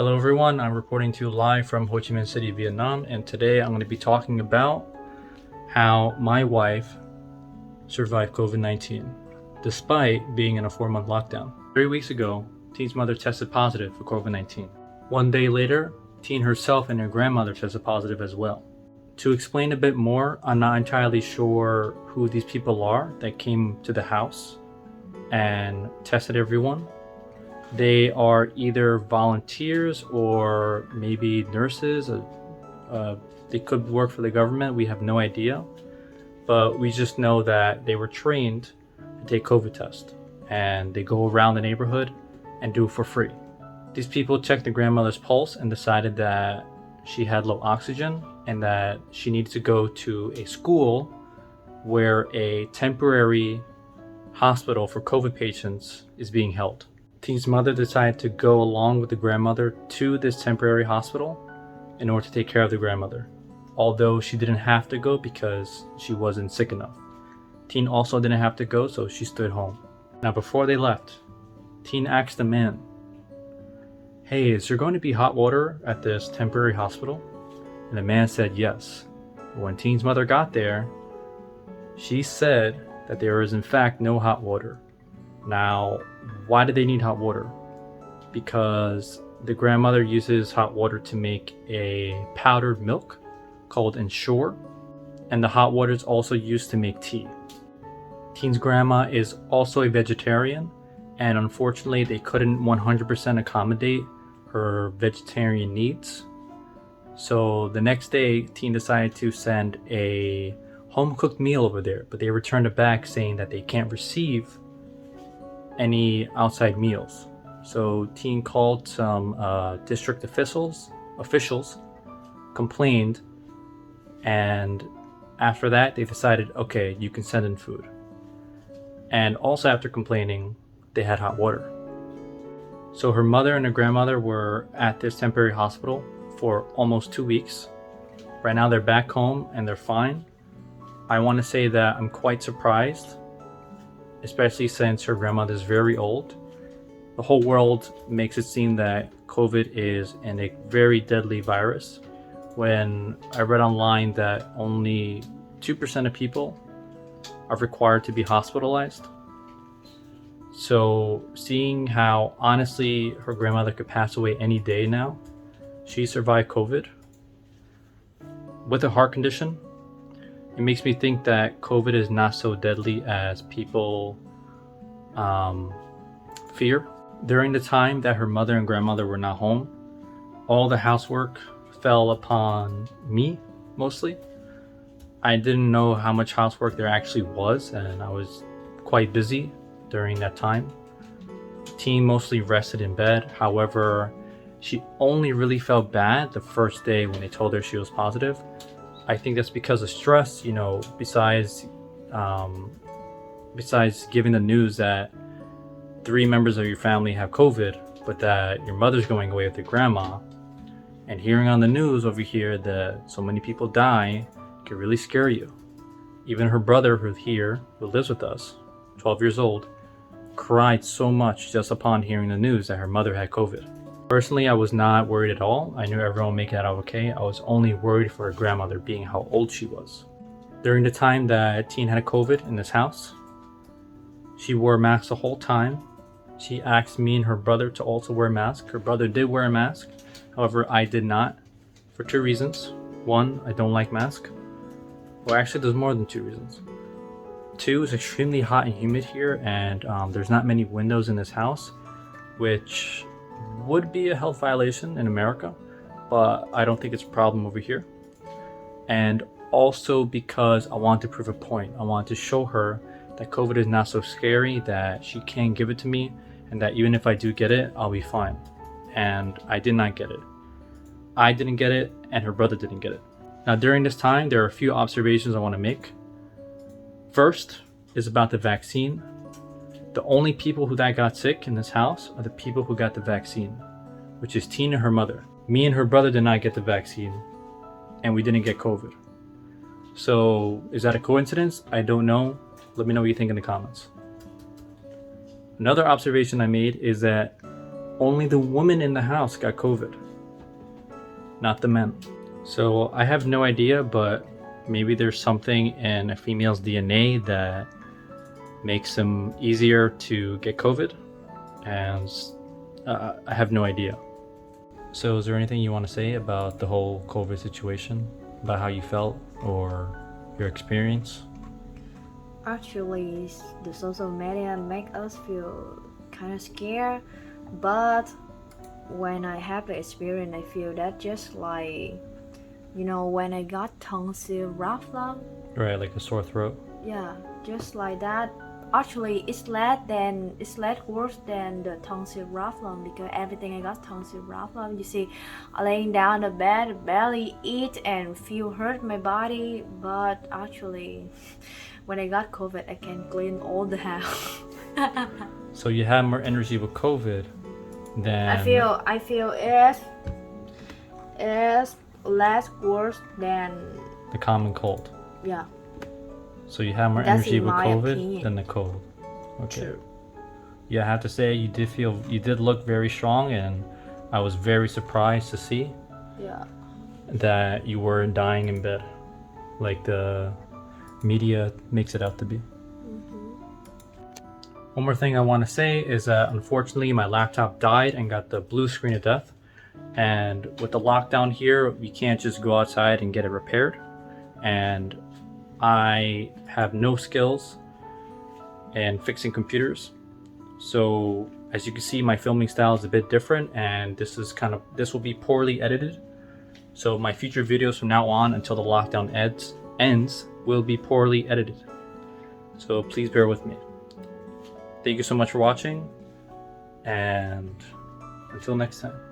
Hello everyone, I'm reporting to you live from Ho Chi Minh City, Vietnam, and today I'm going to be talking about how my wife survived COVID-19 despite being in a 4-month lockdown. 3 weeks ago, Teen's mother tested positive for COVID-19. One day later, Teen herself and her grandmother tested positive as well. To explain a bit more, I'm not entirely sure who these people are that came to the house and tested everyone. They are either volunteers or maybe nurses. They could work for the government. We have no idea. But we just know that they were trained to take COVID tests. And they go around the neighborhood and do it for free. These people checked the grandmother's pulse and decided that she had low oxygen and that she needed to go to a school where a temporary hospital for COVID patients is being held. Teen's mother decided to go along with the grandmother to this temporary hospital in order to take care of the grandmother, although she didn't have to go because she wasn't sick enough. Teen also didn't have to go, so she stood home. Now before they left, Teen asked the man, "Hey, is there going to be hot water at this temporary hospital?" And the man said yes. When Teen's mother got there, she said that there is in fact no hot water. Now, why did they need hot water? Because the grandmother uses hot water to make a powdered milk called Ensure, and the hot water is also used to make tea. Teen's grandma is also a vegetarian, and unfortunately they couldn't 100% accommodate her vegetarian needs. So the next day, Teen decided to send a home-cooked meal over there, but they returned it back saying that they can't receive any outside meals. So Teen called some district officials, complained, and after that they decided, okay, you can send in food. And also after complaining, they had hot water. So her mother and her grandmother were at this temporary hospital for almost 2 weeks. Right now they're back home and they're fine. I want to say that I'm quite surprised, especially since her grandmother is very old. The whole world makes it seem that COVID is a very deadly virus, when I read online that only 2% of people are required to be hospitalized. So seeing how honestly her grandmother could pass away any day now, she survived COVID with a heart condition. It makes me think that COVID is not so deadly as people fear. During the time that her mother and grandmother were not home, all the housework fell upon me mostly. I didn't know how much housework there actually was, and I was quite busy during that time. Teen mostly rested in bed. However, she only really felt bad the first day when they told her she was positive. I think that's because of stress, besides giving the news that 3 members of your family have COVID, but that your mother's going away with your grandma, and hearing on the news over here that so many people die can really scare you. Even her brother who lives with us, 12 years old, cried so much just upon hearing the news that her mother had COVID. Personally, I was not worried at all. I knew everyone would make it out okay. I was only worried for her grandmother, being how old she was. During the time that Teen had COVID in this house, she wore a mask the whole time. She asked me and her brother to also wear a mask. Her brother did wear a mask. However, I did not, for 2 reasons. 1, I don't like masks. Well, actually, there's more than 2 reasons. 2, it's extremely hot and humid here, and there's not many windows in this house, which would be a health violation in America, but I don't think it's a problem over here. And also because I want to prove a point. I want to show her that COVID is not so scary, that she can give it to me, and that even if I do get it, I'll be fine. And I did not get it. I didn't get it, and her brother didn't get it. Now during this time, there are a few observations I want to make. First is about the vaccine. The only people who got sick in this house are the people who got the vaccine, which is Teen and her mother. Me and her brother did not get the vaccine, and we didn't get COVID. So is that a coincidence? I don't know. Let me know what you think in the comments. Another observation I made is that only the women in the house got COVID, not the men. So I have no idea, but maybe there's something in a female's DNA that makes them easier to get COVID, and I have no idea. So is there anything you want to say about the whole COVID situation, about how you felt or your experience? Actually, the social media make us feel kind of scared, but when I have the experience, I feel that just like, when I got tonsil problem, Right, like a sore throat. yeah, just like that. Actually, it's less worse than the tonsil problem because everything I got tonsil problem. You see, laying down on the bed, barely eat and feel hurt my body. But actually, when I got COVID, I can clean all the house. So you had more energy with COVID than I feel it's less worse than, the common cold. yeah. So you had more That's energy in with my COVID opinion. than the cold. Okay. True. Yeah, I have to say you did look very strong, and I was very surprised to see Yeah. that you weren't dying in bed like the media makes it out to be. One more thing I want to say is that unfortunately my laptop died and got the blue screen of death. And with the lockdown here, we can't just go outside and get it repaired. And I have no skills in fixing computers. So as you can see, my filming style is a bit different, and this will be poorly edited. So my future videos from now on until the lockdown ends will be poorly edited. So please bear with me. Thank you so much for watching, and until next time.